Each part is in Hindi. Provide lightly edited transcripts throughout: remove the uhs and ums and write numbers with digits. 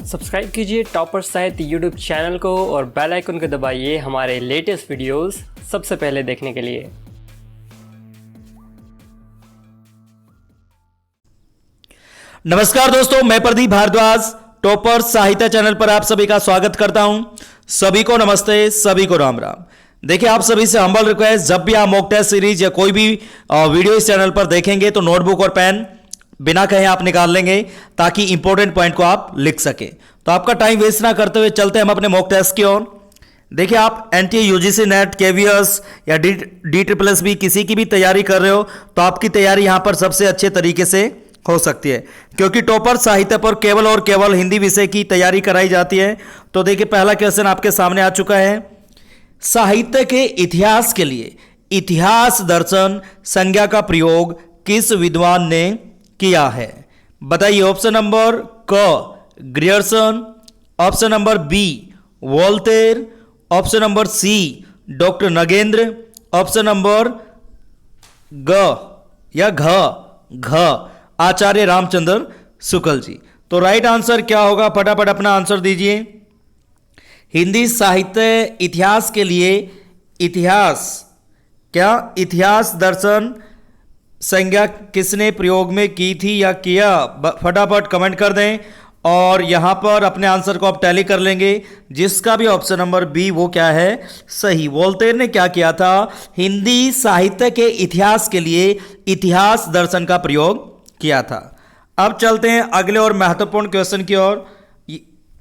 सब्सक्राइब कीजिए टॉपर साहित्य यूट्यूब चैनल को और बेल आइकन को दबाइए हमारे लेटेस्ट वीडियोस सबसे पहले देखने के लिए। नमस्कार दोस्तों, मैं प्रदीप भारद्वाज टॉपर साहित्य चैनल पर आप सभी का स्वागत करता हूं। सभी को नमस्ते, सभी को राम राम। देखिए, आप सभी से हम्बल रिक्वेस्ट, जब भी आप मॉक टेस्ट सीरीज या कोई भी वीडियो इस चैनल पर देखेंगे तो नोटबुक और पेन बिना कहे आप निकाल लेंगे ताकि इंपॉर्टेंट पॉइंट को आप लिख सके। तो आपका टाइम वेस्ट ना करते हुए चलते हैं हम अपने मॉक टेस्ट की ओर। देखिए, आप एनटीए, यूजीसी नेट, केवीएस या डी ट्रिपल एस बी किसी की भी तैयारी कर रहे हो तो आपकी तैयारी यहां पर सबसे अच्छे तरीके से हो सकती है, क्योंकि टॉपर साहित्य पर केवल और केवल हिंदी विषय की तैयारी कराई जाती है। तो देखिए, पहला क्वेश्चन आपके सामने आ चुका है। साहित्य के इतिहास के लिए इतिहास दर्शन संज्ञा का प्रयोग किस विद्वान ने किया है? बताइए। ऑप्शन नंबर क Grierson, option number B Voltaire, option number C doctor Nagendra, option number ग या घ आचार्य रामचंद्र शुक्ल जी। तो राइट आंसर क्या होगा? फटाफट अपना आंसर दीजिए। हिंदी साहित्य इतिहास के लिए इतिहास दर्शन संज्ञा किसने प्रयोग में की थी या किया? फटाफट कमेंट कर दें और यहां पर अपने आंसर को आप टैली कर लेंगे। जिसका भी ऑप्शन नंबर बी वो क्या है? सही। वोल्टेयर ने क्या किया था? हिंदी साहित्य के इतिहास के लिए इतिहास दर्शन का प्रयोग किया था। अब चलते हैं अगले और महत्वपूर्ण क्वेश्चन की ओर।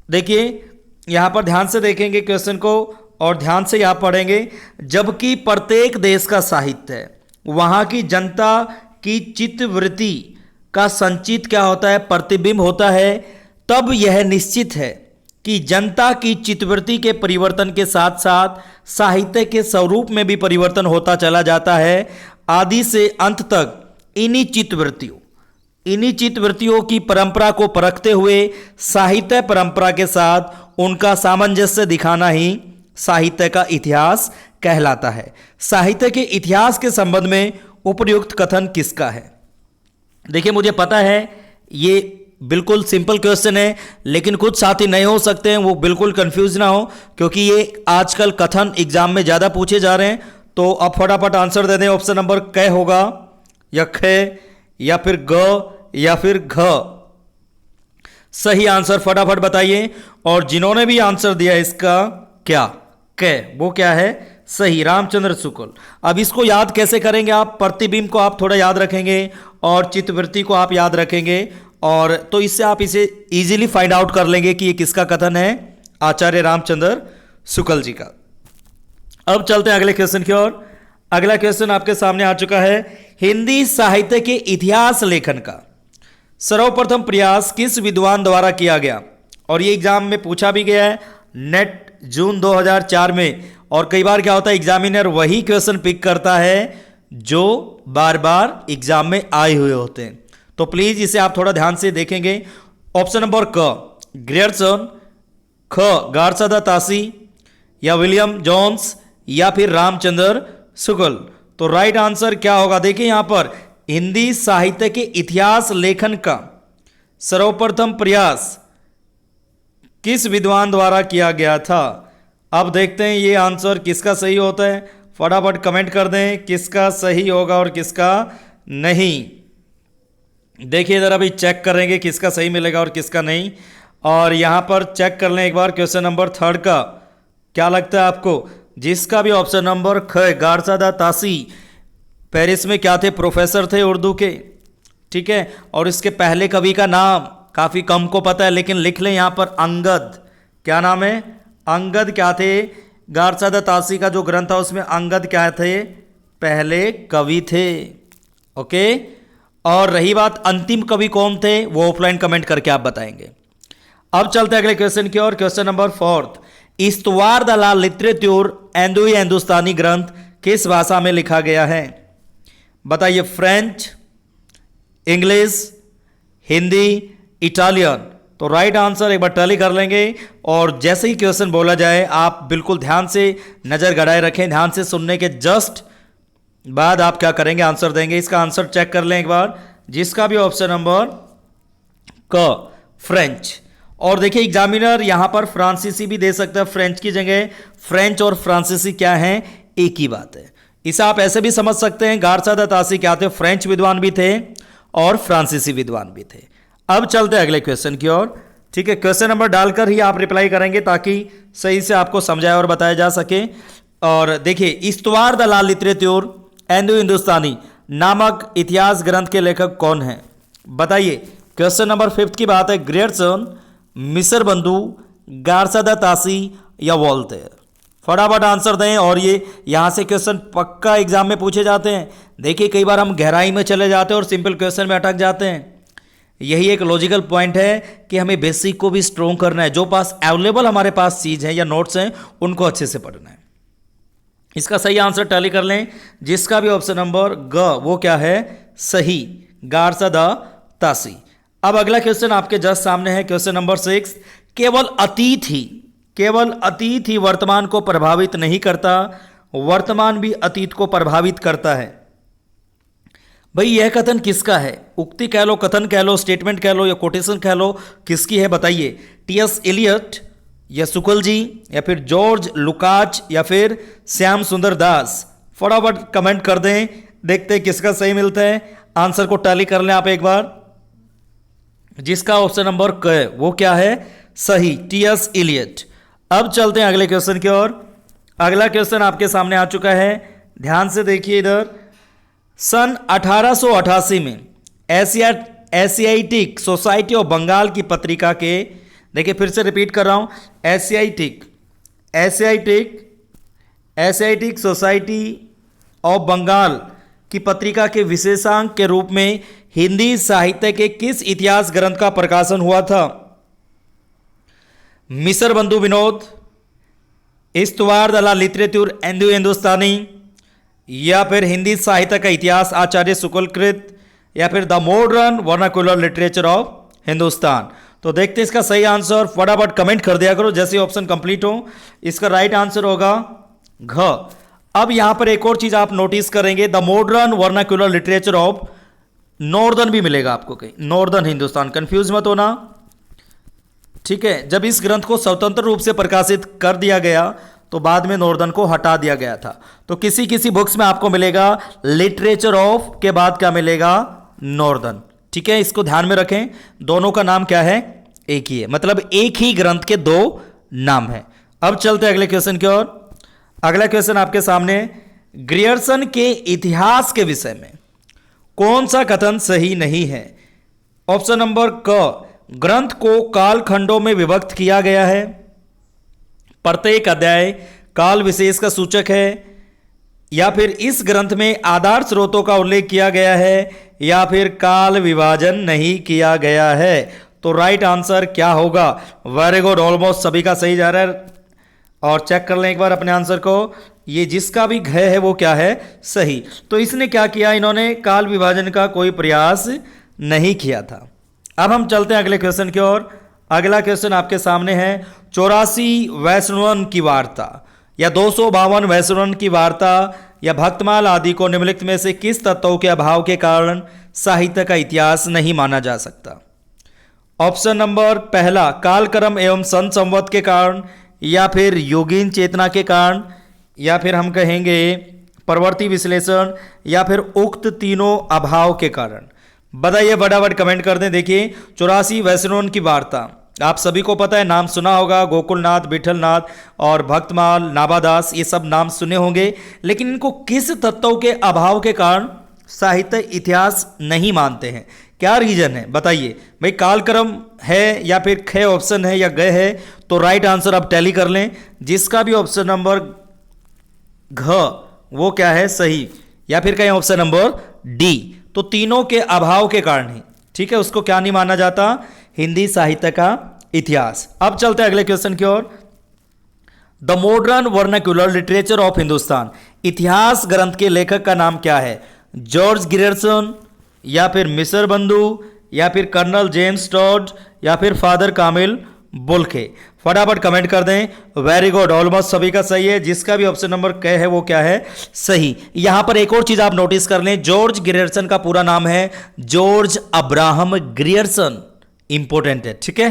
देखिए, यहां पर ध्यान से देखेंगे क्वेश्चन को और ध्यान से यहां पढ़ेंगे। जबकि प्रत्येक देश का साहित्य वहां की जनता की चित्तवृत्ति का संचित क्या होता है? प्रतिबिंब होता है। तब यह निश्चित है कि जनता की चित्तवृत्ति के परिवर्तन के साथ साथ साहित्य के स्वरूप में भी परिवर्तन होता चला जाता है। आदि से अंत तक इन्हीं चित्तवृत्तियों की परंपरा को परखते हुए साहित्य परंपरा के साथ उनका सामंजस्य दिखाना ही साहित्य का इतिहास कहलाता है। साहित्य के इतिहास के संबंध में उपयुक्त कथन किसका है? देखिए, मुझे पता है ये बिल्कुल सिंपल क्वेश्चन है, लेकिन कुछ साथी नए हो सकते हैं, वो बिल्कुल कंफ्यूज ना हो, क्योंकि ये आजकल कथन एग्जाम में ज़्यादा पूछे जा रहे हैं। तो अब फटाफट आंसर दे दें। ऑप्शन नंबर क होगा या ख या फिर ग या फिर घ? सही आंसर फटाफट बताइए। और जिन्होंने भी आंसर दिया इसका क्या क, वो क्या है? सही, रामचंद्र शुक्ल। अब इसको याद कैसे करेंगे आप? प्रतिबिंब को आप थोड़ा याद रखेंगे और चित्तवृत्ति को आप याद रखेंगे, और तो इससे आप इसे इजीली फाइंड आउट कर लेंगे कि ये किसका कथन है? आचार्य रामचंद्र शुक्ल जी का। अब चलते हैं अगले क्वेश्चन की ओर। अगला क्वेश्चन आपके सामने आ चुका है। हिंदी साहित्य के इतिहास लेखन का सर्वप्रथम प्रयास किस विद्वान द्वारा किया गया? और ये एग्जाम में पूछा भी गया है, नेट जून 2004 में। और कई बार क्या होता है, एग्जामिनर वही क्वेश्चन पिक करता है जो बार बार एग्जाम में आए हुए होते हैं। तो प्लीज इसे आप थोड़ा ध्यान से देखेंगे। ऑप्शन नंबर क ग्रियर्सन, ख गार्सा तासी या विलियम जोन्स या फिर रामचंद्र शुक्ल। तो राइट आंसर क्या होगा? देखिए, यहां पर हिंदी साहित्य के इतिहास लेखन का सर्वप्रथम प्रयास किस विद्वान द्वारा किया गया था? अब देखते हैं ये आंसर किसका सही होता है। फटाफट कमेंट कर दें किसका सही होगा और किसका नहीं। देखिए, इधर अभी चेक करेंगे किसका सही मिलेगा और किसका नहीं। और यहां पर चेक कर लें एक बार क्वेश्चन नंबर 3 का। क्या लगता है आपको? जिसका भी ऑप्शन नंबर ख गार्सा तासी पेरिस में क्या थे? प्रोफेसर थे उर्दू के, ठीक है। और इसके पहले कवि का नाम काफ़ी कम को पता है, लेकिन लिख लें यहाँ पर अंगद। क्या नाम है? अंगद क्या थे? गार्सा तासी का जो ग्रंथ था उसमें अंगद क्या थे? पहले कवि थे। ओके। और रही बात अंतिम कवि कौन थे, वो ऑफलाइन कमेंट करके आप बताएंगे। अब चलते हैं अगले क्वेश्चन की ओर। क्वेश्चन नंबर 4, इस्तवार द ला लिटरेच्योर एंदुई हिंदुस्तानी ग्रंथ किस भाषा में लिखा गया है? बताइए। French, English, Hindi, Italian? तो राइट आंसर एक बार टैली कर लेंगे। और जैसे ही क्वेश्चन बोला जाए आप बिल्कुल ध्यान से नजर गड़ाए रखें। ध्यान से सुनने के जस्ट बाद आप क्या करेंगे? आंसर देंगे। इसका आंसर चेक कर लें एक बार। जिसका भी ऑप्शन नंबर क फ्रेंच। और देखिए एग्जामिनर यहां पर फ्रांसीसी भी दे सकता है, फ्रेंच की जगह फ्रेंच और फ्रांसीसी क्या है, एक ही बात है। इसे आप ऐसे भी समझ सकते हैं, गार्सा दा तासी क्या थे, फ्रेंच विद्वान भी थे और फ्रांसीसी विद्वान भी थे। अब चलते हैं अगले क्वेश्चन की ओर। ठीक है, क्वेश्चन नंबर डालकर ही आप रिप्लाई करेंगे ताकि सही से आपको समझाया और बताया जा सके। और देखिए, इस्तवार द ला लिटरेच्योर इंडो हिंदुस्तानी नामक इतिहास ग्रंथ के लेखक कौन है, बताइए। क्वेश्चन नंबर 5 की बात है, ग्रियर्सन, मिस्र बंधु, गार्सा दा तासी या वोल्टेयर। फटाफट आंसर दें। और ये यहां से क्वेश्चन पक्का एग्जाम में पूछे जाते हैं। देखिए, कई बार हम गहराई में चले जाते हैं और सिंपल क्वेश्चन में अटक जाते हैं। यही एक लॉजिकल पॉइंट है कि हमें बेसिक को भी स्ट्रॉन्ग करना है। जो पास अवेलेबल हमारे पास चीज है या नोट्स हैं उनको अच्छे से पढ़ना है। इसका सही आंसर टैली कर लें, जिसका भी ऑप्शन नंबर ग वो क्या है, सही, गार्सा दा तासी। अब अगला क्वेश्चन आपके जस्ट सामने है, क्वेश्चन नंबर 6। केवल अतीत ही वर्तमान को प्रभावित नहीं करता, वर्तमान भी अतीत को प्रभावित करता है। भाई यह कथन किसका है, उक्ति कह लो, कथन कह लो, स्टेटमेंट कह लो या कोटेशन कह लो, किसकी है बताइए। टी.एस. एलियट या शुक्ल जी या फिर जॉर्ज लुकाच या फिर श्याम सुंदर दास। फटाफट कमेंट कर दें, देखते हैं किसका सही मिलता है। आंसर को टैली कर लें आप एक बार। जिसका ऑप्शन नंबर क है वो क्या है, सही, टी.एस. एलियट। अब चलते हैं अगले क्वेश्चन की ओर। अगला क्वेश्चन आपके सामने आ चुका है, ध्यान से देखिए इधर। सन 1888 में एशियाटिक सोसाइटी ऑफ बंगाल की पत्रिका के, देखिए फिर से रिपीट कर रहा हूं, एशियाटिक सोसाइटी ऑफ बंगाल की पत्रिका के विशेषांक के रूप में हिंदी साहित्य के किस इतिहास ग्रंथ का प्रकाशन हुआ था। मिस्र बंधु विनोद, इस्तवार द ला लिटरेच्योर इंडो हिंदुस्तानी या फिर हिंदी साहित्य का इतिहास आचार्य शुक्ल कृत या फिर the modern vernacular literature of Hindustan. तो देखते हैं इसका सही आंसर, फटाफट कमेंट कर दिया करो जैसे ऑप्शन कंप्लीट हो। इसका राइट आंसर होगा घ। अब यहां पर एक और चीज आप नोटिस करेंगे, the modern vernacular literature of, northern भी मिलेगा आपको कहीं, नॉर्दर्न हिंदुस्तान, कंफ्यूज मत होना। ठीक है, जब इस ग्रंथ को स्वतंत्र रूप से प्रकाशित कर दिया गया तो बाद में नॉर्दर्न को हटा दिया गया था। तो किसी किसी बुक्स में आपको मिलेगा लिटरेचर ऑफ के बाद क्या मिलेगा, नॉर्दर्न। ठीक है, इसको ध्यान में रखें, दोनों का नाम क्या है, एक ही है, मतलब एक ही ग्रंथ के दो नाम है। अब चलते हैं अगले क्वेश्चन की ओर। अगला क्वेश्चन आपके सामने, ग्रियर्सन के इतिहास के विषय में कौन सा कथन सही नहीं है। ऑप्शन नंबर क, ग्रंथ को कालखंडों में विभक्त किया गया है, प्रत्येक अध्याय काल विशेष का सूचक है, या फिर इस ग्रंथ में आधार स्रोतों का उल्लेख किया गया है, या फिर काल विभाजन नहीं किया गया है। तो राइट आंसर क्या होगा, वेरी गुड, ऑलमोस्ट सभी का सही जा रहा है। और चेक कर लें एक बार अपने आंसर को, ये जिसका भी घ है वो क्या है, सही। तो इसने क्या किया, इन्होंने काल विभाजन का कोई प्रयास नहीं किया था। अब हम चलते हैं अगले क्वेश्चन की ओर। अगला क्वेश्चन आपके सामने है, 84 वैष्णवन की वार्ता या 252 वैष्णवन की वार्ता या भक्तमाल आदि को निम्नलिखित में से किस तत्वों के अभाव के कारण साहित्य का इतिहास नहीं माना जा सकता। ऑप्शन नंबर पहला, कालक्रम एवं सन संवत के कारण, या फिर योगीन चेतना के कारण, या फिर हम कहेंगे प्रवृत्ति विश्लेषण, या फिर उक्त तीनों अभाव के कारण। बताइए, फटाफट कमेंट कर दें। देखिए, 84 वैष्णवन की वार्ता आप सभी को पता है, नाम सुना होगा, गोकुलनाथ, विठलनाथ और भक्तमाल, नाभादास, ये सब नाम सुने होंगे। लेकिन इनको किस तत्वों के अभाव के कारण साहित्य इतिहास नहीं मानते हैं, क्या रीजन है बताइए। भाई कालक्रम है या फिर ख ऑप्शन है या ग है, तो राइट आंसर आप टैली कर लें। जिसका भी ऑप्शन नंबर घ वो क्या है, सही, या फिर कहें ऑप्शन नंबर डी। तो तीनों के अभाव के कारण ही, ठीक है, उसको क्या नहीं माना जाता, हिंदी साहित्य का इतिहास। अब चलते हैं अगले क्वेश्चन की ओर। The modern vernacular literature of Hindustan, इतिहास ग्रंथ के लेखक का नाम क्या है। जॉर्ज ग्रियर्सन, या फिर मिस्र बंधु, या फिर कर्नल जेम्स टॉड, या फिर फादर कामिल बुल्के। फटाफट कमेंट कर दें। वेरी गुड, ऑलमोस्ट सभी का सही है। जिसका भी ऑप्शन नंबर क है वो क्या है, सही। यहां पर एक और चीज आप नोटिस कर लें, जॉर्ज ग्रियर्सन का पूरा नाम है जॉर्ज अब्राहम ग्रियर्सन, इंपॉर्टेंट है, ठीक है।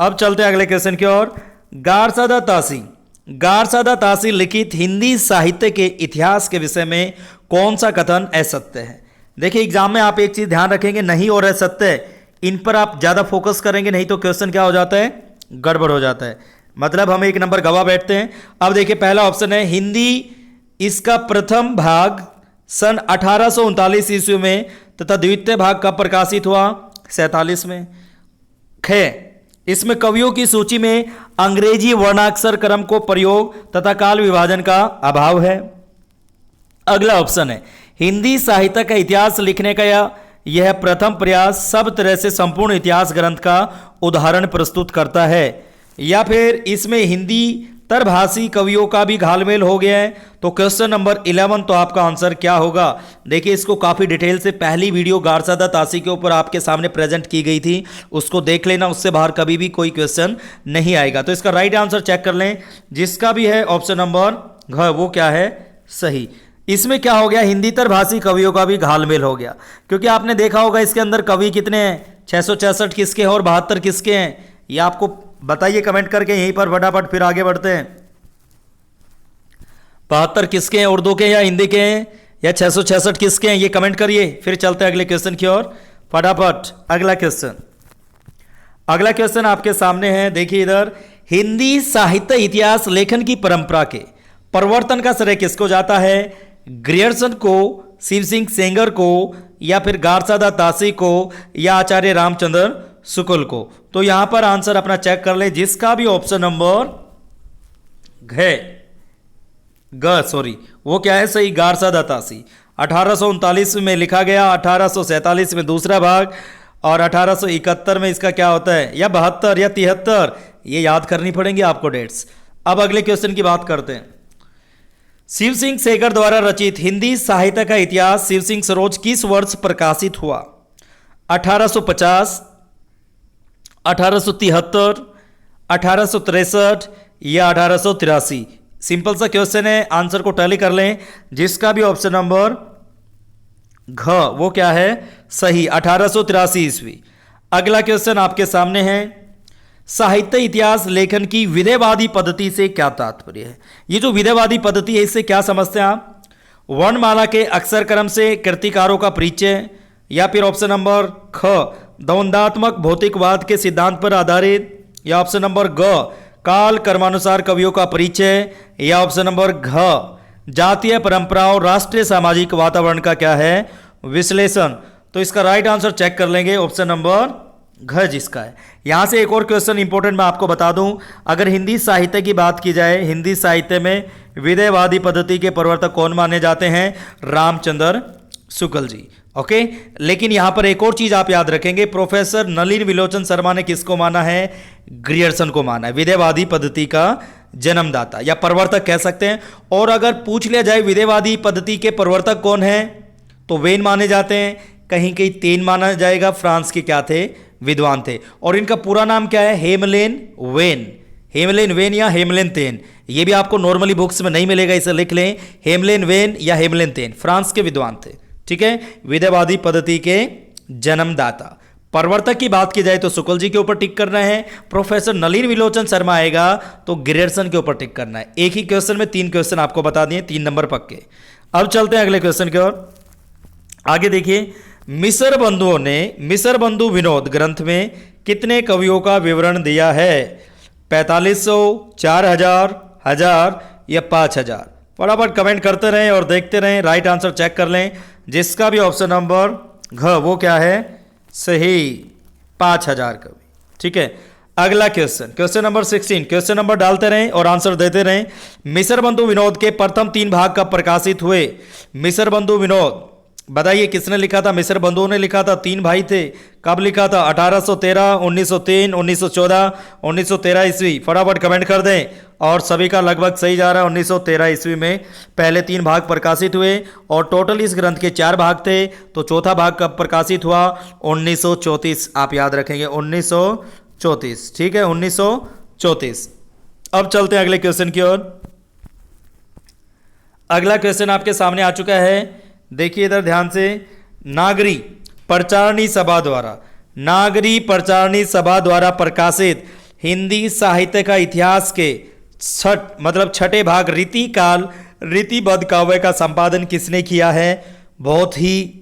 अब चलते हैं अगले क्वेश्चन की ओर। गारसादा तासी, गारसादा तासी लिखित हिंदी साहित्य के इतिहास के विषय में कौन सा कथन असत्य है? देखिए एग्जाम में आप एक चीज ध्यान रखेंगे, नहीं और असत्य इन पर आप ज्यादा फोकस करेंगे, नहीं तो क्वेश्चन क्या हो जाता है, गड़बड़ हो जाता है, मतलब हम एक नंबर गवा बैठते हैं। अब देखिए पहला ऑप्शन है हिंदी, इसका प्रथम भाग सन 1839 ईस्वी में तथा द्वितीय भाग कब प्रकाशित हुआ? 47 में। ख, इसमें कवियों की सूची में अंग्रेजी वर्णाक्षर क्रम को प्रयोग तथा काल विभाजन का अभाव है। अगला ऑप्शन है हिंदी साहित्य का इतिहास लिखने का यह प्रथम प्रयास सब तरह से संपूर्ण इतिहास ग्रंथ का उदाहरण प्रस्तुत करता है। या फिर इसमें हिंदी तरभाषी कवियों का भी घालमेल हो गया है। तो क्वेश्चन नंबर 11 तो आपका आंसर क्या होगा? देखिए इसको काफ़ी डिटेल से पहली वीडियो गारसादा तासी के ऊपर आपके सामने प्रेजेंट की गई थी, उसको देख लेना, उससे बाहर कभी भी कोई क्वेश्चन नहीं आएगा। तो इसका राइट आंसर चेक कर लें, जिसका भी है ऑप्शन नंबर घ, वो क्या है, सही। इसमें क्या हो गया, हिंदी तरभाषी कवियों का भी घालमेल हो गया, क्योंकि आपने देखा होगा इसके अंदर कवि कितने हैं, 666 किसके हैं और 72 किसके हैं, ये आपको बताइए कमेंट करके यहीं पर फटाफट, फिर आगे बढ़ते हैं। 72 किसके हैं, उर्दू के या हिंदी के हैं, या 666 किसके हैं, ये कमेंट करिए। फिर चलते हैं अगले क्वेश्चन की ओर फटाफट। अगला क्वेश्चन, अगला क्वेश्चन आपके सामने है, देखिए इधर, हिंदी साहित्य इतिहास लेखन की परंपरा के प्रवर्तन का श्रेय किसको जाता है? ग्रियर्सन को, शिव सिंह सेंगर को, या फिर गारसादा तासी को, या आचार्य रामचंद्र शुक्ल को? तो यहां पर आंसर अपना चेक कर ले, जिसका भी ऑप्शन नंबर सॉरी वो क्या है, सही, गारसादा तासी। 1839 में लिखा गया, 1847 में दूसरा भाग, और 1871 में इसका क्या होता है, या 72 या 73, ये याद करनी पड़ेंगी आपको डेट्स। अब अगले क्वेश्चन की बात करते हैं। शिव सिंह सेगर द्वारा रचित हिंदी साहित्य का इतिहास शिव सिंह सरोज किस वर्ष प्रकाशित हुआ? 1850, 1873, 1863 या 1883? सिंपल सा क्वेश्चन है, आंसर को टैली कर लें, जिसका भी ऑप्शन नंबर घ, वो क्या है, सही, 1883 ईस्वी। अगला क्वेश्चन आपके सामने है, साहित्य इतिहास लेखन की विधेयवादी पद्धति से क्या तात्पर्य है? ये जो विधेयवादी पद्धति है, इससे क्या समझते हैं आप? वर्णमाला के अक्षर क्रम से कृतिकारों का परिचय, या फिर ऑप्शन नंबर ख, द्वंद्वात्मक भौतिकवाद के सिद्धांत पर आधारित, या ऑप्शन नंबर ग, काल कर्मानुसार कवियों का परिचय, या ऑप्शन नंबर घ, जातीय परंपराओं राष्ट्रीय सामाजिक वातावरण का क्या है, विश्लेषण? तो इसका राइट आंसर चेक कर लेंगे, ऑप्शन नंबर घ जिसका है। यहां से एक और क्वेश्चन इंपॉर्टेंट मैं आपको बता दूं, अगर हिंदी साहित्य की बात की जाए, हिंदी साहित्य में विधेयवादी पद्धति के प्रवर्तक कौन माने जाते हैं? रामचंद्र शुक्ल जी। ओके, लेकिन यहां पर एक और चीज आप याद रखेंगे, प्रोफेसर नलिन विलोचन शर्मा ने किसको माना है? ग्रियर्सन को माना है, विधेयवादी पद्धति का जन्मदाता या प्रवर्तक कह सकते हैं। और अगर पूछ लिया जाए विधेयवादी पद्धति के प्रवर्तक कौन है, तो वेन माने जाते हैं, कहीं कहीं तेन माना जाएगा, फ्रांस के क्या थे, विद्वान थे। और इनका पूरा नाम क्या है? हेमलेन वेन, हेमलेन वेन या हेमलेन तेन। ये भी आपको नॉर्मली बुक्स में नहीं मिलेगा, इसे लिख लें, हेमलेन वेन या हेमलेन तेन, फ्रांस के विद्वान थे। ठीक है, विधेयवादी पद्धति के जन्मदाता। प्रवर्तक की बात की जाए तो शुक्ल जी के ऊपर टिक करना है, प्रोफेसर नलिन विलोचन शर्मा आएगा तो ग्रियर्सन के ऊपर टिक करना है। एक ही क्वेश्चन में 3 क्वेश्चन आपको बता दिए, 3 नंबर पक्के। अब चलते हैं अगले क्वेश्चन की ओर। आगे देखिए, मिसर बंधुओं ने मिसर बंधु विनोद ग्रंथ में कितने कवियों का विवरण दिया है? 4500, 4000, 1000 या 5000? फटाफट कमेंट करते रहें और देखते रहें, राइट आंसर चेक कर लें, जिसका भी ऑप्शन नंबर घ, वो क्या है, सही, 5000 कवि। ठीक है, अगला question, question number 16, question number डालते रहें और आंसर देते रहें। मिसर बंधु विनोद के प्रथम 3 भाग कब प्रकाशित हुए? मिसर बंधु विनोद, बताइए किसने लिखा था? मिसर बंधुओं ने लिखा था, 3 भाई थे। कब लिखा था? 1813, 1903, 1914, 1913 ईस्वी। फटाफट कमेंट कर दें, और सभी का लगभग सही जा रहा है। 1913 ईस्वी में पहले 3 भाग प्रकाशित हुए, और टोटल इस ग्रंथ के 4 भाग थे। तो चौथा भाग कब प्रकाशित हुआ? 1934, आप याद रखेंगे, 1934। ठीक है, 1934। अब चलते हैं अगले क्वेश्चन की ओर। अगला क्वेश्चन आपके सामने आ चुका है, देखिए इधर ध्यान से। नागरी प्रचारणी सभा द्वारा प्रकाशित हिंदी साहित्य का इतिहास के छठे भाग रीतिबद्ध काव्य का संपादन किसने किया है? बहुत ही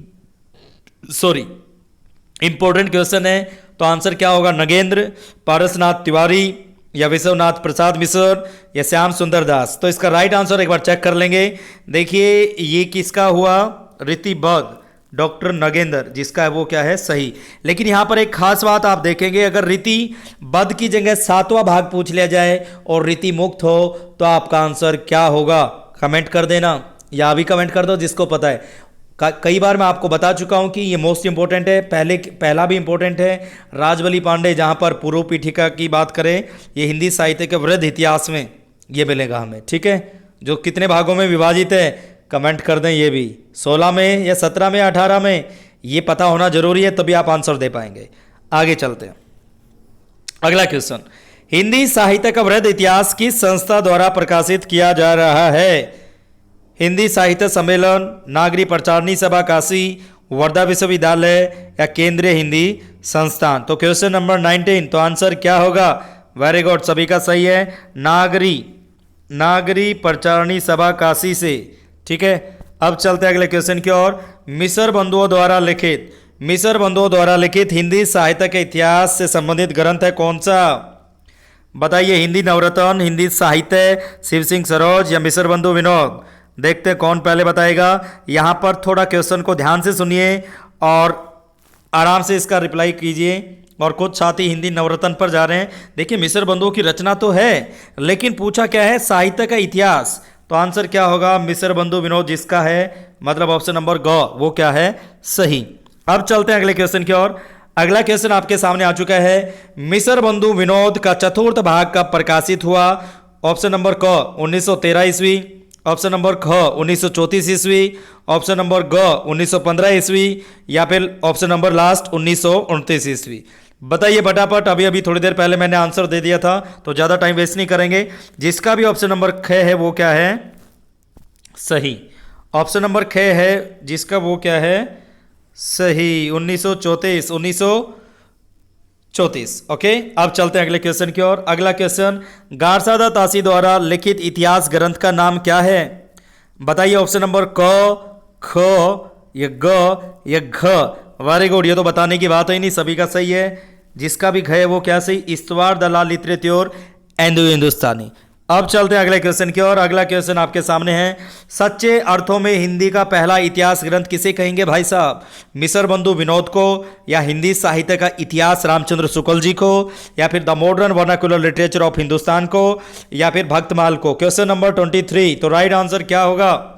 इंपॉर्टेंट क्वेश्चन है। तो आंसर क्या होगा? नगेंद्र, पारसनाथ तिवारी या विश्वनाथ प्रसाद मिश्र या श्याम सुंदर दास। तो इसका राइट आंसर एक बार चेक कर लेंगे। देखिए ये किसका हुआ? रीतिबद्ध, डॉक्टर नगेंद्र, जिसका है वो क्या है? सही। लेकिन यहां पर एक खास बात आप देखेंगे, अगर रीतिबद्ध की जगह 7वां भाग पूछ लिया जाए और रीति मुक्त हो तो आपका आंसर क्या होगा? कमेंट कर देना या अभी कमेंट कर दो जिसको पता है। कई बार मैं आपको बता चुका हूं कि ये मोस्ट इंपॉर्टेंट है, पहला भी इंपॉर्टेंट है। राजबली पांडे, जहां पर पूर्व पीठिका की बात करें, ये हिंदी साहित्य के वृद्ध इतिहास में ये मिलेगा हमें, ठीक है। जो कितने भागों में विभाजित है कमेंट कर दें, ये भी 16 में या 17 में या 18 में, ये पता होना जरूरी है, तभी आप आंसर दे पाएंगे। आगे चलते हैं। अगला क्वेश्चन, हिंदी साहित्य का वृद्ध इतिहास किस संस्था द्वारा प्रकाशित किया जा रहा है? हिंदी साहित्य सम्मेलन, नागरी प्रचारणी सभा काशी, वर्धा विश्वविद्यालय या केंद्रीय हिंदी संस्थान। तो क्वेश्चन नंबर 19, तो आंसर क्या होगा? वेरी गुड, सभी का सही है, नागरी प्रचारणी सभा काशी से, ठीक है। अब चलते हैं अगले क्वेश्चन की ओर। मिसर बंधुओं द्वारा लिखित हिंदी साहित्य के इतिहास से संबंधित ग्रंथ है कौन सा? बताइए। हिंदी नवरत्न, हिंदी साहित्य, शिव सिंह सरोज या मिसर बंधु विनोद? देखते हैं कौन पहले बताएगा। यहां पर थोड़ा क्वेश्चन को ध्यान से सुनिए और आराम से इसका रिप्लाई कीजिए। और कुछ साथी हिंदी नवरत्न पर जा रहे हैं। देखिए मिसर बंधुओं की रचना तो है, लेकिन पूछा क्या है? साहित्य का इतिहास। तो आंसर क्या होगा? मिसर बंधु विनोद, जिसका है मतलब ऑप्शन नंबर ग, वो क्या है? सही। अब चलते हैं अगले क्वेश्चन की ओर। अगला क्वेश्चन आपके सामने आ चुका है। मिसर बंधु विनोद का चतुर्थ भाग कब प्रकाशित हुआ? ऑप्शन नंबर क 1913 ईस्वी, ऑप्शन नंबर ख 1934 ईस्वी, ऑप्शन नंबर ग 1915 ईस्वी या फिर ऑप्शन नंबर लास्ट 1929 ईस्वी। बताइए फटाफट। अभी थोड़ी देर पहले मैंने आंसर दे दिया था, तो ज़्यादा टाइम वेस्ट नहीं करेंगे। जिसका भी ऑप्शन नंबर ख है वो क्या है? सही। ऑप्शन नंबर ख है जिसका वो क्या है? सही, 1934। ओके। अब चलते हैं अगले क्वेश्चन की ओर। अगला क्वेश्चन, गारसादा तासी द्वारा लिखित इतिहास ग्रंथ का नाम क्या है? बताइए। ऑप्शन नंबर क, ख या ग या घ? वेरी गुड, ये तो बताने की बात ही नहीं, सभी का सही है। जिसका भी घ है वो क्या सही? इस्तवार दलाल लिटरेच्योर हिंदुस्तानी। अब चलते हैं अगले क्वेश्चन की ओर। अगला क्वेश्चन आपके सामने है। सच्चे अर्थों में हिंदी का पहला इतिहास ग्रंथ किसे कहेंगे भाई साहब? मिसर बंधु विनोद को, या हिंदी साहित्य का इतिहास रामचंद्र शुक्ल जी को, या फिर the modern vernacular literature of Hindustan को, या फिर भक्तमाल को? Question number 23। तो राइट आंसर क्या होगा?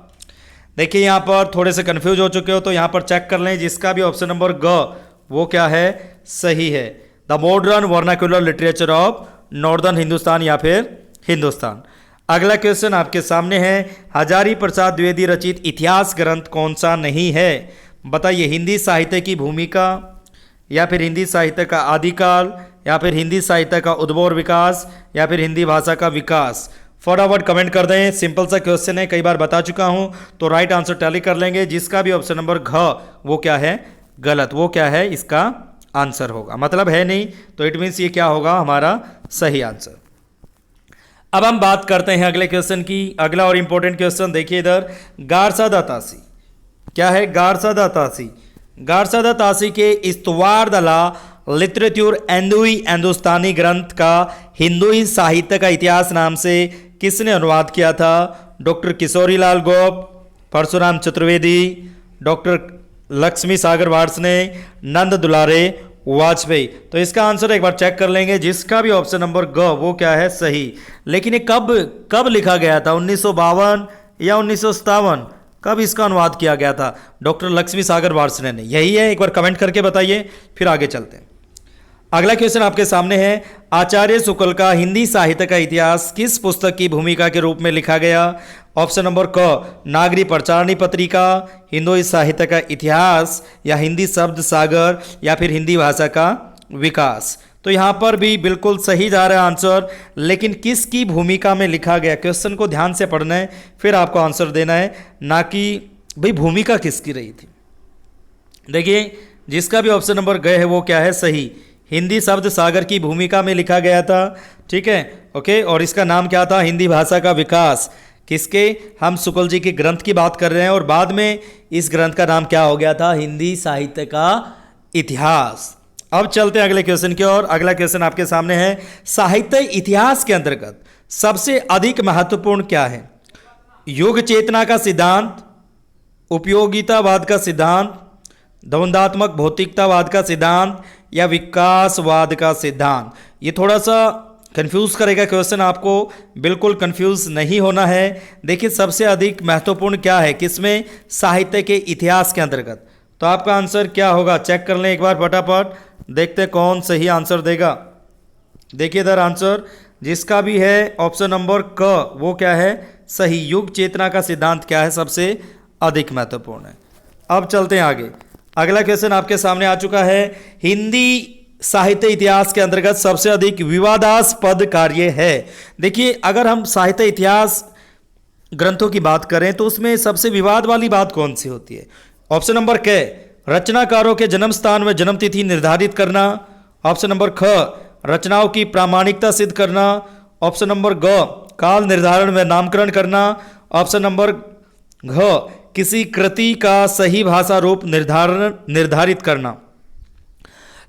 देखिए यहाँ पर थोड़े से कंफ्यूज हो चुके हो तो यहाँ पर चेक कर लें। जिसका भी ऑप्शन नंबर ग वो क्या है? सही है, the modern vernacular literature of northern Hindustan या फिर हिंदुस्तान। अगला क्वेश्चन आपके सामने है। हजारी प्रसाद द्विवेदी रचित इतिहास ग्रंथ कौन सा नहीं है? बताइए। हिंदी साहित्य की भूमिका, या फिर हिंदी साहित्य का आदिकाल, या फिर हिंदी साहित्य का उद्भव और विकास, या फिर हिंदी भाषा का विकास? फटाफट कमेंट कर दें। सिंपल सा क्वेश्चन है, कई बार बता चुका हूं, तो राइट आंसर टैली कर लेंगे। जिसका भी ऑप्शन नंबर घ वो क्या है? गलत। वो क्या है? इसका आंसर होगा, मतलब है नहीं, तो इट मीन्स ये क्या होगा? हमारा सही आंसर। अब हम बात करते हैं अगले क्वेश्चन की। अगला और इंपॉर्टेंट क्वेश्चन देखिए इधर। गारसादा तासी क्या है? गारसादा तासी के इस्तवार दला लिटरेच्योर हिंदुस्तानी ग्रंथ का हिंदुई साहित्य का इतिहास नाम से किसने अनुवाद किया था? डॉक्टर किशोरी लाल गौप, परशुराम चतुर्वेदी, डॉक्टर लक्ष्मी सागर वार्ष्णे, नंद दुलारे वाजपेयी? तो इसका आंसर एक बार चेक कर लेंगे। जिसका भी ऑप्शन नंबर ग वो क्या है? सही। लेकिन ये कब लिखा गया था? 1952 या 1957? कब इसका अनुवाद किया गया था? डॉक्टर लक्ष्मी सागर वार्ष्णे ने। यही है, एक बार कमेंट करके बताइए, फिर आगे चलते हैं। अगला क्वेश्चन आपके सामने है। आचार्य शुक्ल का हिंदी साहित्य का इतिहास किस पुस्तक की भूमिका के रूप में लिखा गया? ऑप्शन नंबर क नागरी प्रचारणी पत्रिका, हिंदुई साहित्य का इतिहास, या हिंदी शब्द सागर, या फिर हिंदी भाषा का विकास? तो यहाँ पर भी बिल्कुल सही जा रहा है आंसर, लेकिन किसकी भूमिका में लिखा गया? क्वेश्चन को ध्यान से पढ़ना है, फिर आपको आंसर देना है, ना कि भाई भूमिका किसकी रही थी। देखिए जिसका भी ऑप्शन नंबर ग है वो क्या है? सही, हिंदी शब्द सागर की भूमिका में लिखा गया था। ठीक है, ओके। और इसका नाम क्या था? हिंदी भाषा का विकास। किसके? हम शुक्ल जी के ग्रंथ की बात कर रहे हैं और बाद में इस ग्रंथ का नाम क्या हो गया था? हिंदी साहित्य का इतिहास। अब चलते हैं अगले क्वेश्चन की ओर। अगला क्वेश्चन आपके सामने है, साहित्य इतिहास के अंतर्गत सबसे अधिक महत्वपूर्ण क्या है? युग चेतना का सिद्धांत, उपयोगितावाद का सिद्धांत, द्वंद्वात्मक भौतिकतावाद का सिद्धांत या विकासवाद का सिद्धांत? ये थोड़ा सा कंफ्यूज करेगा क्वेश्चन, आपको बिल्कुल कंफ्यूज नहीं होना है। देखिए सबसे अधिक महत्वपूर्ण क्या है किसमें? साहित्य के इतिहास के अंतर्गत। तो आपका आंसर क्या होगा? चेक कर लें एक बार फटाफट, देखते हैं कौन सही आंसर देगा। देखिए इधर आंसर जिसका भी है ऑप्शन नंबर क, वो क्या है? सही। युग चेतना का सिद्धांत क्या है? सबसे अधिक महत्वपूर्ण है। अब चलते हैं आगे। अगला क्वेश्चन आपके सामने आ चुका है, हिंदी साहित्य इतिहास के अंतर्गत सबसे अधिक विवादास्पद कार्य है। देखिए अगर हम साहित्य इतिहास ग्रंथों की बात करें तो उसमें सबसे विवाद वाली बात कौन सी होती है? ऑप्शन नंबर क, रचनाकारों के जन्म स्थान व जन्म तिथि निर्धारित करना। ऑप्शन नंबर ख, रचनाओं की प्रामाणिकता सिद्ध करना। ऑप्शन नंबर ग, काल निर्धारण व नामकरण करना। ऑप्शन नंबर घ, किसी कृति का सही भाषा रूप निर्धारित करना।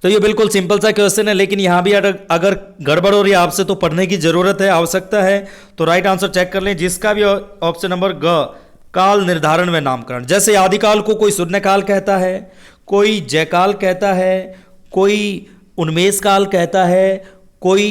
तो ये बिल्कुल सिंपल सा क्वेश्चन है, लेकिन यहाँ भी अगर गड़बड़ हो रही है आपसे तो पढ़ने की जरूरत है, आवश्यकता है। तो राइट आंसर चेक कर लें, जिसका भी ऑप्शन नंबर ग, काल निर्धारण व नामकरण। जैसे आदिकाल को कोई शून्यकाल कहता है, कोई जयकाल कहता है, कोई उन्मेष काल कहता है, कोई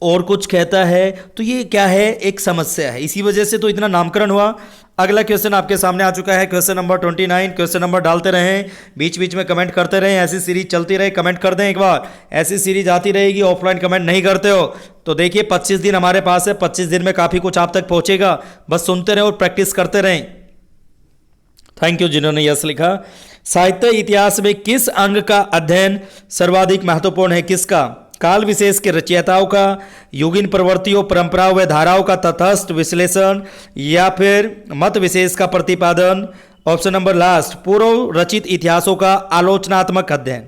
और कुछ कहता है। तो ये क्या है? एक समस्या है, इसी वजह से तो इतना नामकरण हुआ। अगला क्वेश्चन आपके सामने आ चुका है, क्वेश्चन नंबर 29। क्वेश्चन नंबर डालते रहें, बीच बीच में कमेंट करते रहें, ऐसी सीरीज चलती रहे। कमेंट कर दें एक बार, ऐसी सीरीज आती रहेगी। ऑफलाइन कमेंट नहीं करते हो तो देखिए 25 दिन हमारे पास है, 25 दिन में काफ़ी कुछ आप तक पहुंचेगा। बस सुनते रहें और प्रैक्टिस करते रहें। थैंक यू जिन्होंने यस लिखा। साहित्य इतिहास में किस अंग का अध्ययन सर्वाधिक महत्वपूर्ण है? किसका? काल विशेष के रचयिताओं का, युगीन प्रवृत्तियों, परंपराओं व धाराओं का तटस्थ विश्लेषण या फिर मत विशेष का प्रतिपादन। ऑप्शन नंबर लास्ट, पूर्व रचित इतिहासों का आलोचनात्मक अध्ययन।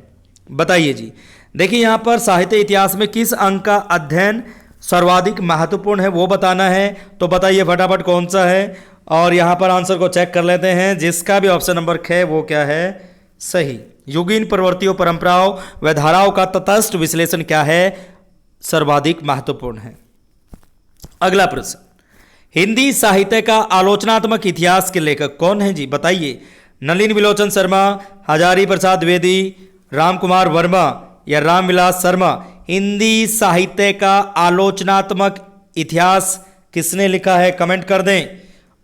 बताइए जी। देखिए यहाँ पर साहित्य इतिहास में किस अंग का अध्ययन सर्वाधिक महत्वपूर्ण है वो बताना है। तो बताइए फटाफट कौन सा है। और यहाँ पर आंसर को चेक कर लेते हैं, जिसका भी ऑप्शन नंबर ख वो क्या है? सही। युगीन प्रवृत्तियों, परंपराओं व धाराओं का तटस्थ विश्लेषण क्या है? सर्वाधिक महत्वपूर्ण है। अगला प्रश्न, हिंदी साहित्य का आलोचनात्मक इतिहास के लेखक कौन है जी? बताइए। नलिन विलोचन शर्मा, हजारी प्रसाद द्विवेदी, राम कुमार वर्मा या रामविलास शर्मा? हिंदी साहित्य का आलोचनात्मक इतिहास किसने लिखा है? कमेंट कर दें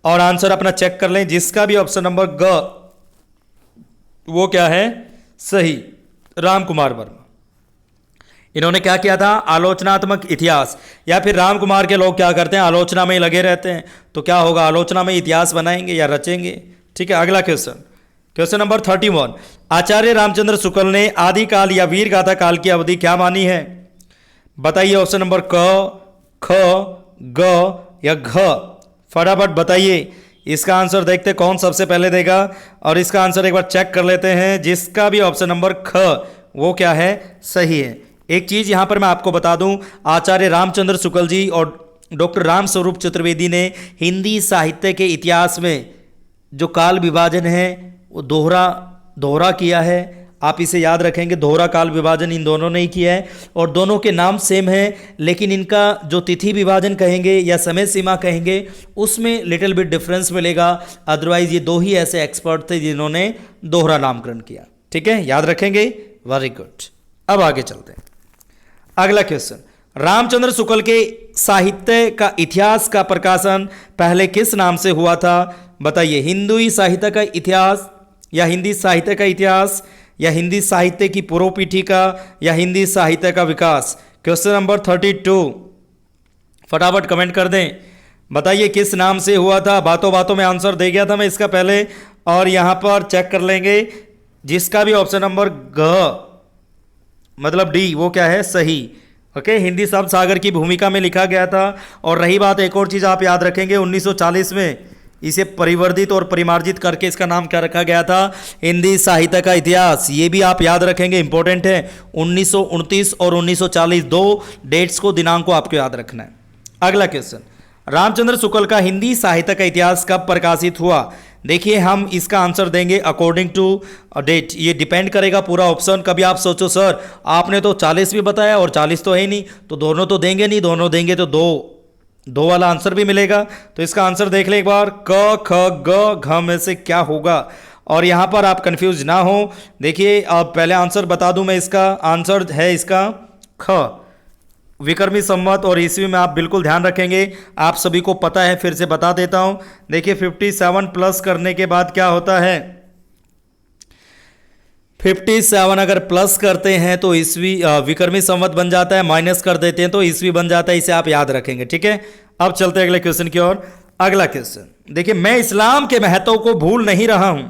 और आंसर अपना चेक कर लें, जिसका भी ऑप्शन नंबर ग वो क्या है? सही, राम कुमार वर्मा। इन्होंने क्या किया था? आलोचनात्मक इतिहास। या फिर राम कुमार के लोग क्या करते हैं? आलोचना में ही लगे रहते हैं। तो क्या होगा? आलोचना में इतिहास बनाएंगे या रचेंगे। ठीक है, अगला क्वेश्चन, क्वेश्चन नंबर 31। आचार्य रामचंद्र शुक्ल ने आदिकाल या वीर गाथा काल की अवधि क्या मानी है? बताइए। ऑप्शन नंबर क, ख, ग या घ? फटाफट बताइए। इसका आंसर देखते कौन सबसे पहले देगा और इसका आंसर एक बार चेक कर लेते हैं, जिसका भी ऑप्शन नंबर ख वो क्या है? सही है। एक चीज़ यहाँ पर मैं आपको बता दूं, आचार्य रामचंद्र शुक्ल जी और डॉक्टर राम स्वरूप चतुर्वेदी ने हिंदी साहित्य के इतिहास में जो काल विभाजन है वो दोहरा किया है। आप इसे याद रखेंगे, दोहरा काल विभाजन इन दोनों ने ही किया है और दोनों के नाम सेम है, लेकिन इनका जो तिथि विभाजन कहेंगे या समय सीमा कहेंगे उसमें लिटिल बिट डिफरेंस मिलेगा। अदरवाइज ये दो ही ऐसे एक्सपर्ट थे जिन्होंने दोहरा नामकरण किया। ठीक है, याद रखेंगे। Very good. अब आगे चलते हैं। अगला क्वेश्चन, रामचंद्र शुक्ल के साहित्य का इतिहास का प्रकाशन पहले किस नाम से हुआ था? बताइए। हिंदी साहित्य का इतिहास या हिंदी साहित्य का इतिहास या हिंदी साहित्य की पूर्व पीठिका या हिंदी साहित्य का विकास? Question number 32। फटाफट कमेंट कर दें, बताइए किस नाम से हुआ था। बातों बातों में आंसर दे गया था मैं इसका पहले, और यहां पर चेक कर लेंगे, जिसका भी ऑप्शन नंबर ग मतलब डी वो क्या है? सही। ओके, हिंदी शब्द सागर की भूमिका में लिखा गया था। और रही बात, एक और चीज़ आप याद रखेंगे, 1940 में इसे परिवर्धित और परिमार्जित करके इसका नाम क्या रखा गया था? हिंदी साहित्य का इतिहास। ये भी आप याद रखेंगे, इंपॉर्टेंट है। 1929 और 1940 दो डेट्स को, दिनांक को आपको याद रखना है। अगला क्वेश्चन, रामचंद्र शुक्ल का हिंदी साहित्य का इतिहास कब प्रकाशित हुआ? देखिए हम इसका आंसर देंगे अकॉर्डिंग टू डेट। ये डिपेंड करेगा पूरा ऑप्शन। कभी आप सोचो सर आपने तो 40 भी बताया और 40 तो है ही नहीं, तो दोनों तो देंगे नहीं, दोनों देंगे तो दो वाला आंसर भी मिलेगा। तो इसका आंसर देख ले एक बार, क ख ग घ में से क्या होगा? और यहां पर आप कंफ्यूज ना हो। देखिए अब पहले आंसर बता दूं मैं, इसका आंसर है इसका ख, विक्रमी संवत और ईस्वी में आप बिल्कुल ध्यान रखेंगे। आप सभी को पता है, फिर से बता देता हूं। देखिए 57 प्लस करने के बाद क्या होता है? 57 अगर प्लस करते हैं तो ईस्वी विक्रमी संवत बन जाता है, माइनस कर देते हैं तो ईस्वी बन जाता है। इसे आप याद रखेंगे, ठीक है। अब चलते हैं अगले क्वेश्चन की ओर। अगला क्वेश्चन देखिए, मैं इस्लाम के महत्व को भूल नहीं रहा हूं,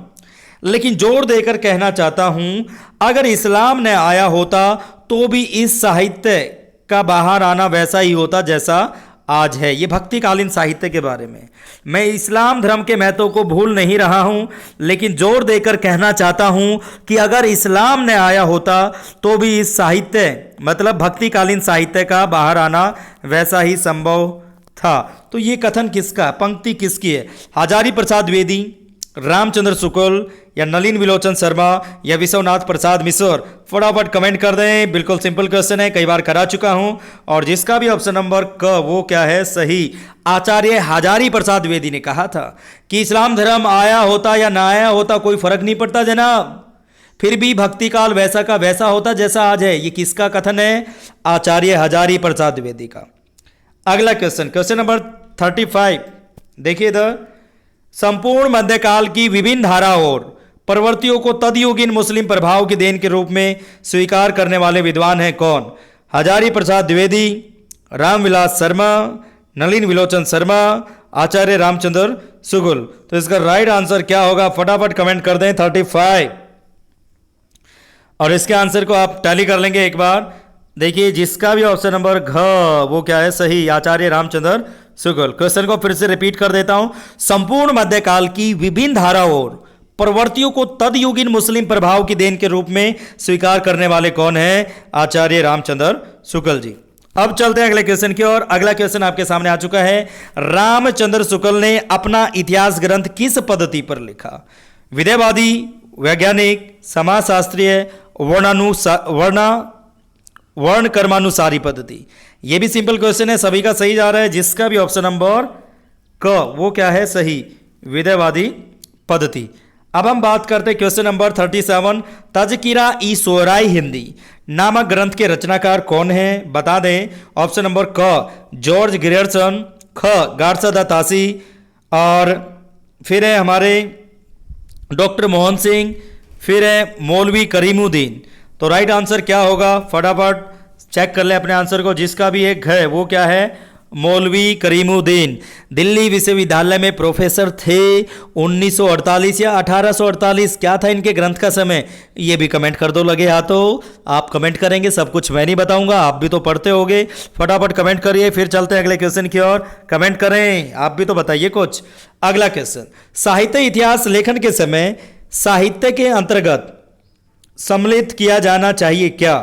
लेकिन जोर देकर कहना चाहता हूं, अगर इस्लाम ने आया होता तो भी इस साहित्य का बाहर आना वैसा ही होता जैसा आज है। ये भक्तिकालीन साहित्य के बारे में। मैं इस्लाम धर्म के महत्व को भूल नहीं रहा हूं, लेकिन जोर देकर कहना चाहता हूं कि अगर इस्लाम ने आया होता तो भी इस साहित्य मतलब भक्तिकालीन साहित्य का बाहर आना वैसा ही संभव था। तो ये कथन किसका, पंक्ति किसकी है? हजारी प्रसाद द्विवेदी, रामचंद्र शुक्ल या नलिन विलोचन शर्मा या विश्वनाथ प्रसाद मिश्र? फटाफट कमेंट कर दें। बिल्कुल सिंपल क्वेश्चन है, कई बार करा चुका हूं। और जिसका भी ऑप्शन नंबर क वो क्या है? सही। आचार्य हजारी प्रसाद द्विवेदी ने कहा था कि इस्लाम धर्म आया होता या ना आया होता कोई फर्क नहीं पड़ता जनाब, फिर भी भक्ति काल वैसा का वैसा होता जैसा आज है। ये किसका कथन है? आचार्य हजारी प्रसाद द्विवेदी का। अगला क्वेश्चन, क्वेश्चन नंबर 35। देखिए इधर, संपूर्ण मध्यकाल की विभिन्न धाराओं और प्रवृत्तियों को तदयुगीन मुस्लिम प्रभाव की देन के रूप में स्वीकार करने वाले विद्वान हैं कौन? हजारी प्रसाद द्विवेदी, रामविलास शर्मा, नलिन विलोचन शर्मा, आचार्य रामचंद्र शुक्ल। तो इसका राइट आंसर क्या होगा? फटाफट कमेंट कर दें 35। और इसके आंसर को आप टैली कर लेंगे एक बार। देखिए जिसका भी ऑप्शन नंबर घ वो क्या है? सही, आचार्य रामचंद्र शुक्ल। क्वेश्चन को फिर से रिपीट कर देता हूं। संपूर्ण मध्यकाल की विभिन्न धाराओं और प्रवृत्तियों को तदयुगीन मुस्लिम प्रभाव की देन के रूप में स्वीकार करने वाले कौन है? आचार्य रामचंद्र शुक्ल जी। अब चलते हैं अगले क्वेश्चन की ओर। अगला क्वेश्चन आपके सामने आ चुका है। रामचंद्र शुक्ल ने अपना इतिहास ग्रंथ किस पद्धति पर लिखा? विधेयवादी, वैज्ञानिक, समाजशास्त्रीय, वर्ण कर्मानुसारी पद्धति? यह भी सिंपल क्वेश्चन है, सभी का सही जा रहा है। जिसका भी ऑप्शन नंबर क वो क्या है? सही, विधेयवादी पद्धति। अब हम बात करते हैं क्वेश्चन नंबर 37। तज़किरा ई शोराई हिंदी नामक ग्रंथ के रचनाकार कौन है? बता दें। ऑप्शन नंबर क जॉर्ज ग्रियर्सन, ख गारसा तासी, और फिर है हमारे डॉक्टर मोहन सिंह, फिर है मौलवी करीमुद्दीन। तो राइट आंसर क्या होगा? फटाफट चेक कर ले अपने आंसर को। जिसका भी एक है वो क्या है? मौलवी करीमुद्दीन। दिल्ली विश्वविद्यालय में प्रोफेसर थे 1948 या 1848, क्या था इनके ग्रंथ का समय? ये भी कमेंट कर दो लगे हाथों। आप कमेंट करेंगे, सब कुछ मैं नहीं बताऊंगा, आप भी तो पढ़ते होगे। फटाफट कमेंट करिए। फिर चलते हैं अगले क्वेश्चन की ओर। कमेंट करें, आप भी तो बताइए कुछ। अगला क्वेश्चन, साहित्य इतिहास लेखन के समय साहित्य के अंतर्गत सम्मिलित किया जाना चाहिए क्या?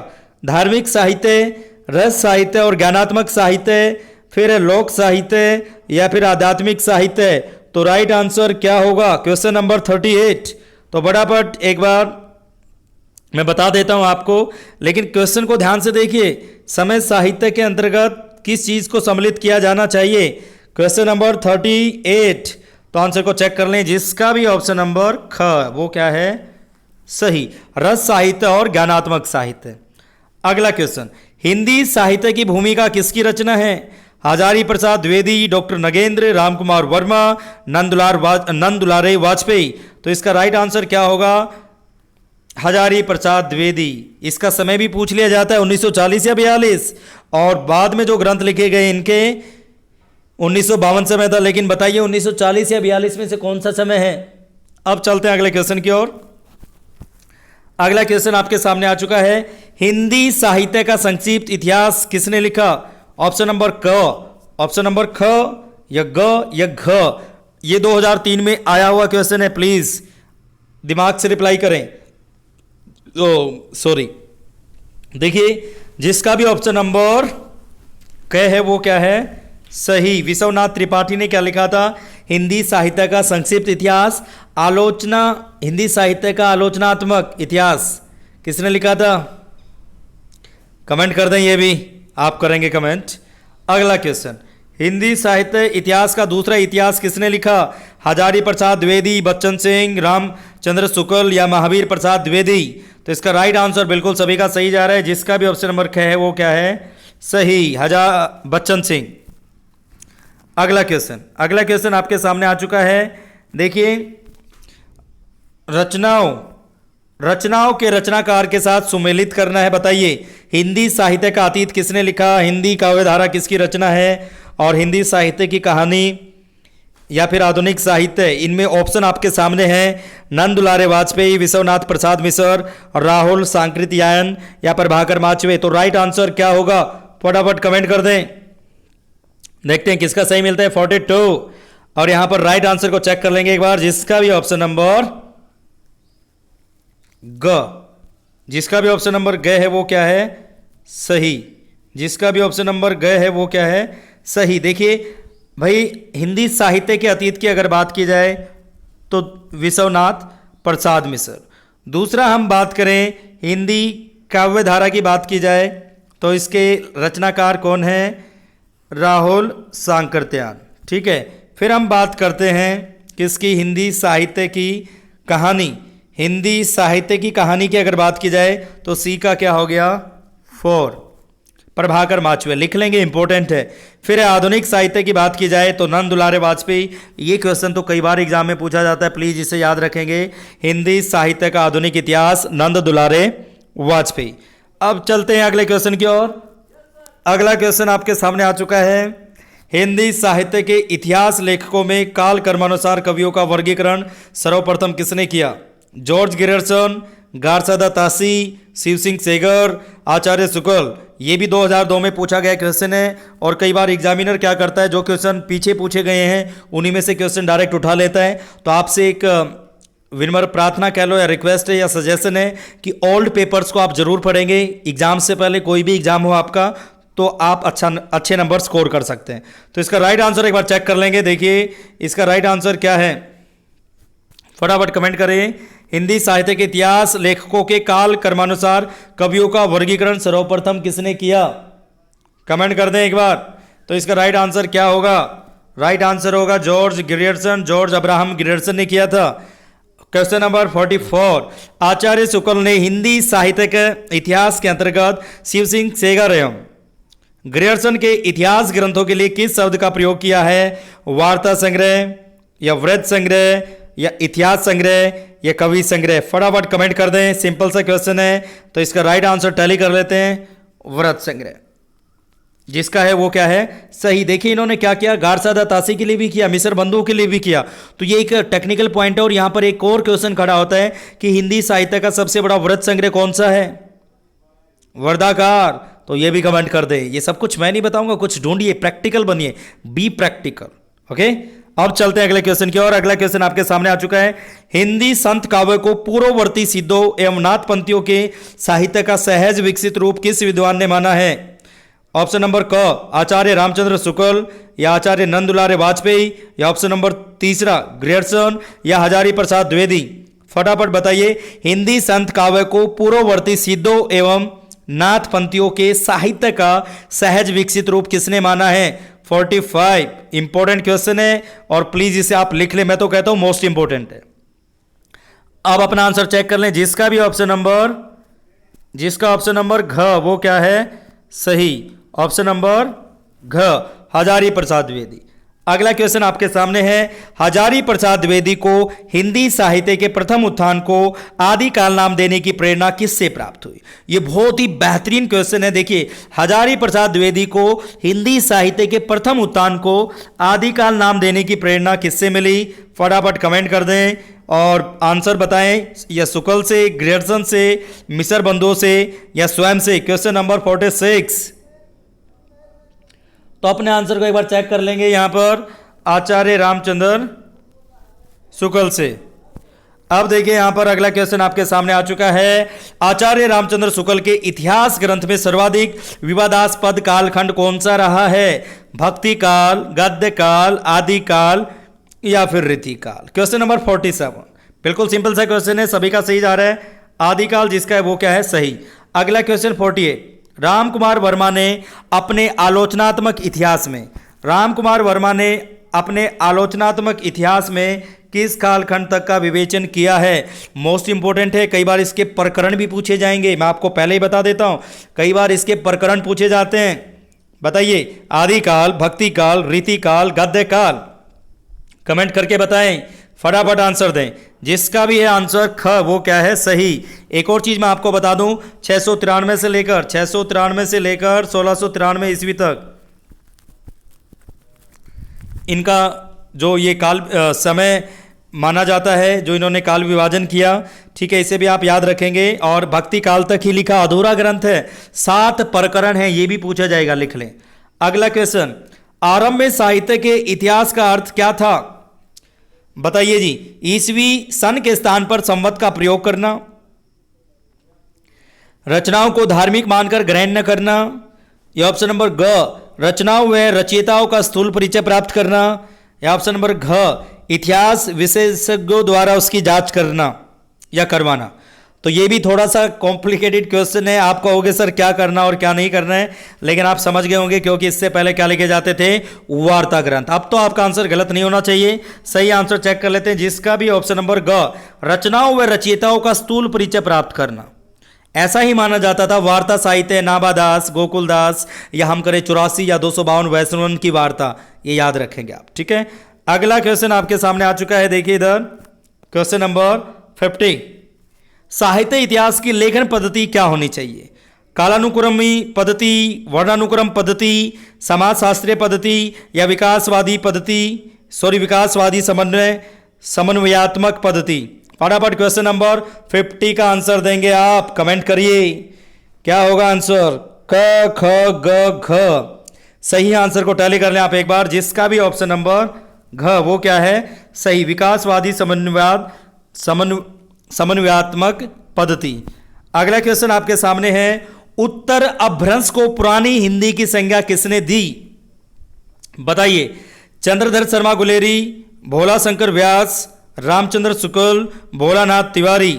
धार्मिक साहित्य, रस साहित्य और ज्ञानात्मक साहित्य, फिर लोक साहित्य या फिर आध्यात्मिक साहित्य? तो राइट आंसर क्या होगा? Question number 38। तो फटाफट एक बार मैं बता देता हूं आपको, लेकिन क्वेश्चन को ध्यान से देखिए। समय साहित्य के अंतर्गत किस चीज को सम्मिलित किया जाना चाहिए? Question number 38। तो आंसर को चेक कर लें। जिसका भी ऑप्शन नंबर ख वो क्या है? सही, रस साहित्य और ज्ञानात्मक साहित्य। अगला क्वेश्चन, हिंदी साहित्य की भूमिका किसकी रचना है? हजारी प्रसाद द्विवेदी, डॉक्टर नगेंद्र, रामकुमार वर्मा, नंदुलारे वाजपेयी? तो इसका राइट आंसर क्या होगा? हजारी प्रसाद द्विवेदी। इसका समय भी पूछ लिया जाता है 1940 या 42, और बाद में जो ग्रंथ लिखे गए इनके 1952 समय था। लेकिन बताइए 1940 या 42 में से कौन सा समय है? अब चलते हैं अगले क्वेश्चन की ओर। अगला क्वेश्चन आपके सामने आ चुका है। हिंदी साहित्य का संक्षिप्त इतिहास किसने लिखा? ऑप्शन नंबर क, ऑप्शन नंबर ख या ग या घ? ये 2003 में आया हुआ क्वेश्चन है, प्लीज दिमाग से रिप्लाई करें। सॉरी, देखिए जिसका भी ऑप्शन नंबर क है वो क्या है, सही। विश्वनाथ त्रिपाठी ने क्या लिखा था, हिंदी साहित्य का संक्षिप्त इतिहास, आलोचना, हिंदी साहित्य का आलोचनात्मक इतिहास किसने लिखा था? कमेंट कर दें, ये भी आप करेंगे कमेंट। अगला क्वेश्चन, हिंदी साहित्य इतिहास का दूसरा इतिहास किसने लिखा? हजारी प्रसाद द्विवेदी, बच्चन सिंह, रामचंद्र शुक्ल या महावीर प्रसाद द्विवेदी? तो इसका राइट आंसर बिल्कुल सभी का सही जा रहा है। जिसका भी ऑप्शन नंबर ख है वो क्या है, सही, बच्चन सिंह। अगला क्वेश्चन आपके सामने आ चुका है। देखिए, रचनाओं के रचनाकार के साथ सुमेलित करना है। बताइए, हिंदी साहित्य का अतीत किसने लिखा? हिंदी काव्य धारा किसकी रचना है? और हिंदी साहित्य की कहानी या फिर आधुनिक साहित्य, इनमें ऑप्शन आपके सामने हैं। नंद दुलारे वाजपेयी, विश्वनाथ प्रसाद मिश्र, राहुल सांकृत्यायन या प्रभाकर माचवे? तो राइट आंसर क्या होगा, फटाफट कमेंट कर दें। देखते हैं किसका सही मिलता है, 42। और यहां पर राइट आंसर को चेक कर लेंगे एक बार। जिसका भी ऑप्शन नंबर ग है वो क्या है, सही। जिसका भी ऑप्शन नंबर ग है वो क्या है, सही। देखिए भाई, हिंदी साहित्य के अतीत की अगर बात की जाए तो विश्वनाथ प्रसाद मिश्र। दूसरा हम बात करें हिंदी काव्य धारा की बात की जाए तो इसके रचनाकार कौन है, राहुल सांकृत्यायन। ठीक है, फिर हम बात करते हैं किसकी, हिंदी साहित्य की कहानी। हिंदी साहित्य की कहानी की अगर बात की जाए तो सी का क्या हो गया, 4, प्रभाकर माचवे। लिख लेंगे, इंपॉर्टेंट है। फिर आधुनिक साहित्य की बात की जाए तो नंद दुलारे वाजपेयी। ये क्वेश्चन तो कई बार एग्जाम में पूछा जाता है, प्लीज इसे याद रखेंगे। हिंदी साहित्य का आधुनिक इतिहास, नंद दुलारे वाजपेयी। अब चलते हैं अगले क्वेश्चन की ओर। अगला क्वेश्चन आपके सामने आ चुका है। हिंदी साहित्य के इतिहास लेखकों में काल कर्मानुसार कवियों का वर्गीकरण सर्वप्रथम किसने किया? जॉर्ज गियर्सन, गारसादा तासी, शिव सिंह सेगर, आचार्य शुक्ल। ये भी 2002 में पूछा गया क्वेश्चन है। और कई बार एग्जामिनर क्या करता है, जो क्वेश्चन पीछे पूछे गए हैं उन्हीं में से क्वेश्चन डायरेक्ट उठा लेता है। तो आपसे एक विनम्र प्रार्थना कह लो या रिक्वेस्ट है या सजेशन है कि ओल्ड पेपर्स को आप जरूर पढ़ेंगे। एग्जाम से पहले कोई भी एग्जाम हो आपका तो आप अच्छे नंबर स्कोर कर सकते हैं। तो इसका राइट आंसर एक बार चेक कर लेंगे। देखिए इसका राइट आंसर क्या है, फटाफट कमेंट करें। हिंदी साहित्य के इतिहास लेखकों के काल कर्मानुसार कवियों का वर्गीकरण सर्वप्रथम किसने किया? कमेंट कर दें एक बार। तो इसका राइट आंसर क्या होगा? राइट आंसर होगा George Gierson, George Abraham Gierson ने किया था। क्वेश्चन नंबर 44, आचार्य शुक्ल ने हिंदी साहित्य के इतिहास के अंतर्गत शिव सिंह सेगर एवं ग्रियर्सन के इतिहास ग्रंथों के लिए किस शब्द का प्रयोग किया है? वार्ता संग्रह या वृत्त संग्रह या इतिहास संग्रह या कवि संग्रह? फटाफट कमेंट कर दें, सिंपल सा क्वेश्चन है। तो इसका राइट आंसर टैली कर लेते हैं, वृत्त संग्रह। जिसका है वो क्या है, सही। देखिए इन्होंने क्या किया, गारसादा तासी के लिए भी किया, मिस्र बंधुओं के लिए भी किया। तो ये एक टेक्निकल पॉइंट है। और यहां पर एक और क्वेश्चन खड़ा होता है कि हिंदी साहित्य का सबसे बड़ा वृत्त संग्रह कौन सा है? वर्धाकार। तो ये भी कमेंट कर दे। ये सब कुछ मैं नहीं बताऊंगा, कुछ ढूंढिए, प्रैक्टिकल बनिए, बी प्रैक्टिकल। ओके, अब चलते हैं अगले क्वेश्चन की ओर। अगला क्वेश्चन आपके सामने आ चुका है। हिंदी संत काव्य को पूर्ववर्ती सिद्धों एवं नाथपंथियों के साहित्य का सहज विकसित रूप किस विद्वान ने माना है? ऑप्शन नंबर क, आचार्य रामचंद्र शुक्ल या आचार्य नंद दुलारे वाजपेयी या ऑप्शन नंबर तीसरा ग्रियर्सन या हजारी प्रसाद द्विवेदी? फटाफट बताइए, हिंदी संत काव्य को पूर्ववर्ती सिद्धों एवं नाथपंथियों के साहित्य का सहज विकसित रूप किसने माना है? 45 इंपॉर्टेंट क्वेश्चन है और प्लीज इसे आप लिख लें। मैं तो कहता हूं मोस्ट इंपॉर्टेंट है। अब अपना आंसर चेक कर लें। जिसका ऑप्शन नंबर घ वो क्या है, सही। ऑप्शन नंबर घ, हजारी प्रसाद द्विवेदी। अगला क्वेश्चन आपके सामने है। हजारी प्रसाद द्विवेदी को हिंदी साहित्य के प्रथम उत्थान को आदिकाल नाम देने की प्रेरणा किससे प्राप्त हुई? ये बहुत ही बेहतरीन क्वेश्चन है। देखिए, हजारी प्रसाद द्विवेदी को हिंदी साहित्य के प्रथम उत्थान को आदिकाल नाम देने की प्रेरणा किससे मिली? फटाफट कमेंट कर दें और आंसर बताएं। या शुक्ल से, ग्रियर्सन से, मिस्र बंधुओं से या स्वयं से? Question number 46। तो अपने आंसर को एक बार चेक कर लेंगे। यहां पर आचार्य रामचंद्र शुक्ल से। अब देखिए यहां पर अगला क्वेश्चन आपके सामने आ चुका है। आचार्य रामचंद्र शुक्ल के इतिहास ग्रंथ में सर्वाधिक विवादास्पद कालखंड कौन सा रहा है? भक्ति काल, गद्य काल, आदि काल या फिर रीति काल? क्वेश्चन नंबर 47 बिल्कुल सिंपल सा क्वेश्चन है, सभी का सही जा रहा है। आदि काल जिसका है वो क्या है? सही। अगला क्वेश्चन 48 राम कुमार वर्मा ने अपने आलोचनात्मक इतिहास में किस कालखंड तक का विवेचन किया है? मोस्ट इंपोर्टेंट है, कई बार इसके प्रकरण भी पूछे जाएंगे, मैं आपको पहले ही बता देता हूं, कई बार इसके प्रकरण पूछे जाते हैं। बताइए, आदि काल, भक्ति काल, रीति काल, गद्य काल? कमेंट करके बताएं, फटाफट आंसर दें। जिसका भी है आंसर ख वो क्या है? सही। एक और चीज मैं आपको बता दूं, 693 से लेकर 1693 ईस्वी तक इनका जो ये काल समय माना जाता है, जो इन्होंने काल विभाजन किया, ठीक है, इसे भी आप याद रखेंगे। और भक्ति काल तक ही लिखा अधूरा ग्रंथ है, 7 प्रकरण है, ये भी पूछा जाएगा, लिख लें। अगला क्वेश्चन, आरंभ में साहित्य के इतिहास का अर्थ क्या था? बताइए जी। ईसवी सन के स्थान पर संवत का प्रयोग करना, रचनाओं को धार्मिक मानकर ग्रहण न करना, या ऑप्शन नंबर ग रचनाओं व रचयिताओं का स्थूल परिचय प्राप्त करना, या ऑप्शन नंबर घ इतिहास विशेषज्ञों द्वारा उसकी जांच करना या करवाना। तो ये भी थोड़ा सा कॉम्प्लिकेटेड क्वेश्चन है, आप कहोगे सर क्या करना और क्या नहीं करना है, लेकिन आप समझ गए होंगे क्योंकि इससे पहले क्या लिखे जाते थे? वार्ता ग्रंथ। अब तो आपका आंसर गलत नहीं होना चाहिए, सही आंसर चेक कर लेते हैं, जिसका भी ऑप्शन नंबर ग रचनाओं व रचयिताओं का स्थूल परिचय प्राप्त करना। ऐसा ही माना जाता था वार्ता साहित्य नाभादास, गोकुलदास, या हम करें 84 या 252 वैष्णवन की वार्ता, ये याद रखेंगे आप, ठीक है। अगला क्वेश्चन आपके सामने आ चुका है, देखिए इधर क्वेश्चन नंबर 50 साहित्य इतिहास की लेखन पद्धति क्या होनी चाहिए? कालानुक्रमी पद्धति, वर्णानुक्रम पद्धति, समाजशास्त्रीय पद्धति या विकासवादी समन्वयात्मक पद्धति? फटाफट क्वेश्चन नंबर 50 का आंसर देंगे आप, कमेंट करिए क्या होगा आंसर? क ख ग घ। सही आंसर को टैली कर लें आप एक बार, जिसका भी ऑप्शन नंबर घ वो क्या है? सही, विकासवादी समन्वयात्मक पद्धति। अगला क्वेश्चन आपके सामने है, उत्तर अपभ्रंश को पुरानी हिंदी की संज्ञा किसने दी? बताइए। चंद्रधर शर्मा गुलेरी, भोला शंकर व्यास, रामचंद्र शुक्ल, भोलानाथ तिवारी?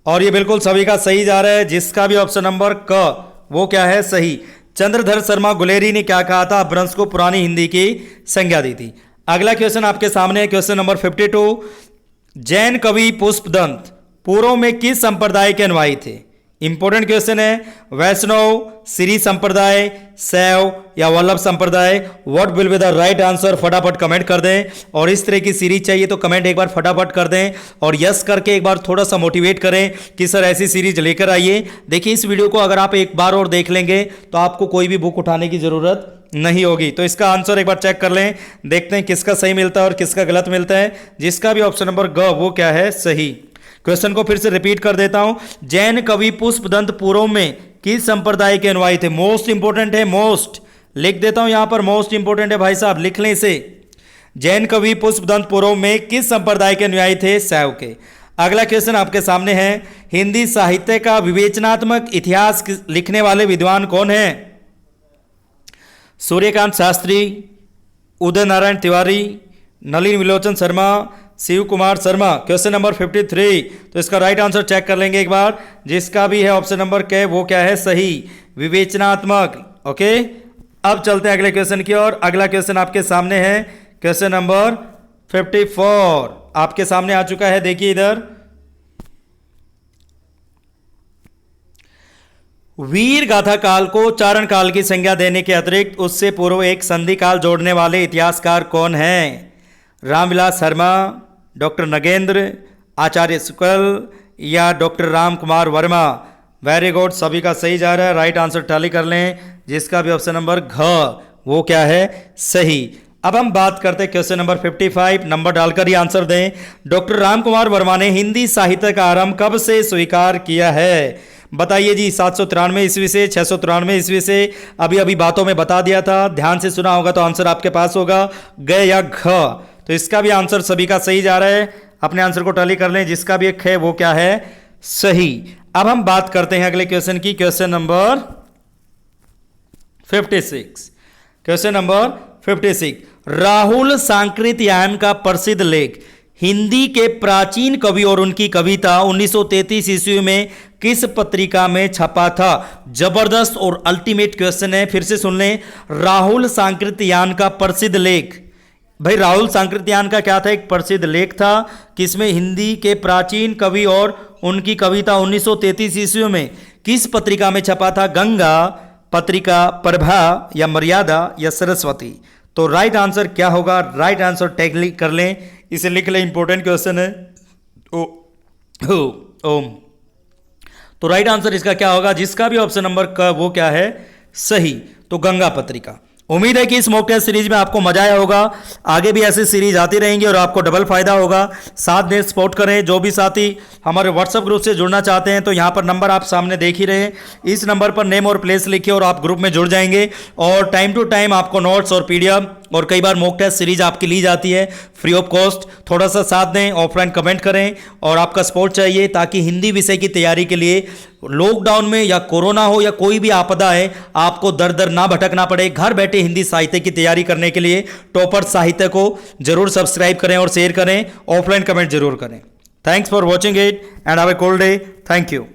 और ये बिल्कुल सभी का सही जा रहा है, जिसका भी ऑप्शन नंबर क वो क्या है? सही। चंद्रधर शर्मा गुलेरी ने क्या कहा था? अपभ्रंश को पुरानी हिंदी की संज्ञा दी थी। अगला क्वेश्चन आपके सामने है, क्वेश्चन नंबर 52 जैन कवि पुष्पदंत पूर्व में किस संप्रदाय के अनुयायी थे? इंपॉर्टेंट क्वेश्चन है। वैष्णव, श्री संप्रदाय, शैव या वल्लभ संप्रदाय? What will be the right answer? फटाफट कमेंट कर दें। और इस तरह की सीरीज चाहिए तो कमेंट एक बार फटाफट कर दें और यस करके एक बार थोड़ा सा मोटिवेट करें कि सर ऐसी सीरीज लेकर आइए। देखिए, इस वीडियो को अगर आप एक बार और देख लेंगे तो आपको कोई भी बुक उठाने की जरूरत नहीं होगी। तो इसका आंसर एक बार चेक कर लें, देखते हैं किसका सही मिलता है और किसका गलत मिलता है। जिसका भी ऑप्शन नंबर ग वो क्या है? सही। क्वेश्चन को फिर से रिपीट कर देता हूं, जैन कवि पुष्पदंत पूर्व में किस संप्रदाय के अनुयायी थे? मोस्ट इंपोर्टेंट है, मोस्ट लिख देता हूं यहां पर, मोस्ट इंपोर्टेंट है भाई साहब, लिख लें इसे। जैन कवि पुष्पदंत पूर्व में किस संप्रदाय के अनुयायी थे? शैव के। अगला क्वेश्चन आपके सामने है, हिंदी साहित्य का विवेचनात्मक इतिहास लिखने वाले विद्वान कौन है? सूर्यकांत शास्त्री, उदय नारायण तिवारी, नलिन विलोचन शर्मा, शिव कुमार शर्मा? Question number 53। तो इसका राइट आंसर चेक कर लेंगे एक बार, जिसका भी है ऑप्शन नंबर के वो क्या है? सही, विवेचनात्मक। ओके, अब चलते हैं अगले क्वेश्चन की ओर। अगला क्वेश्चन आपके सामने है, क्वेश्चन नंबर 54 आपके सामने आ चुका है। देखिए इधर, वीर गाथा काल को चारण काल की संज्ञा देने के अतिरिक्त उससे पूर्व एक संधि काल जोड़ने वाले इतिहासकार कौन है? रामविलास शर्मा, डॉक्टर नगेंद्र, आचार्य शुक्ल या doctor Ram Kumar Verma? Very good, सभी का सही जा रहा है, राइट आंसर टैली कर लें, जिसका भी ऑप्शन नंबर घ वो क्या है? सही। अब हम बात करते हैं क्वेश्चन नंबर 55, नंबर डालकर ही आंसर दें। डॉक्टर राम कुमार वर्मा ने हिंदी साहित्य का आरंभ कब से स्वीकार किया है? बताइए जी। 793 ईस्वी से, 693 ईस्वी से? अभी अभी बातों में बता दिया था, ध्यान से सुना होगा तो आंसर आपके पास होगा ग या घ। तो इसका भी आंसर सभी का सही जा रहा है। अपने आंसर को टैली कर लें, जिसका भी एक है वो क्या है, सही। अब हम बात करते हैं अगले क्वेश्चन की, question number 56। Question number 56, Rahul Sankrityayan का प्रसिद्ध लेख हिंदी के प्राचीन कवि और उनकी कविता 1933 ईस्वी में किस पत्रिका में छपा था? जबरदस्त और अल्टीमेट क्वेश्चन है, फिर से सुन लें। राहुल सांकृत्यायन का प्रसिद्ध लेख, भाई राहुल सांकृत्यायन का क्या था, एक प्रसिद्ध लेख था, किसमें, हिंदी के प्राचीन कवि और उनकी कविता 1933 ईस्वी में किस पत्रिका में छपा था? गंगा, पत्रिका, प्रभा या मर्यादा या सरस्वती? तो राइट आंसर क्या होगा? राइट आंसर टैग कर लें, इसे लिख लें, इंपॉर्टेंट क्वेश्चन है। ओम। तो राइट आंसर इसका क्या होगा, जिसका भी ऑप्शन नंबर का वो क्या है, सही, तो गंगा पत्रिका। उम्मीद है कि इस मॉक टेस्ट सीरीज में आपको मजा आया होगा। आगे भी ऐसी सीरीज आती रहेंगी और आपको डबल फायदा होगा। साथ में सपोर्ट करें। जो भी साथी हमारे व्हाट्सएप ग्रुप से जुड़ना चाहते हैं तो यहाँ पर नंबर आप सामने देख ही रहे हैं, इस नंबर पर नेम और प्लेस लिखिए और आप ग्रुप में जुड़ जाएंगे। और टाइम टू टाइम आपको नोट्स और पीडीएफ और कई बार मॉक टेस्ट सीरीज आपकी ली जाती है फ्री ऑफ कॉस्ट। थोड़ा सा साथ दें, ऑफलाइन कमेंट करें और आपका सपोर्ट चाहिए, ताकि हिंदी विषय की तैयारी के लिए लॉकडाउन में या कोरोना हो या कोई भी आपदा है, आपको दर दर ना भटकना पड़े। घर बैठे हिंदी साहित्य की तैयारी करने के लिए टॉपर साहित्य को जरूर सब्सक्राइब करें और शेयर करें, ऑफलाइन कमेंट जरूर करें। Thanks for watching it and have a cool day. Thank you.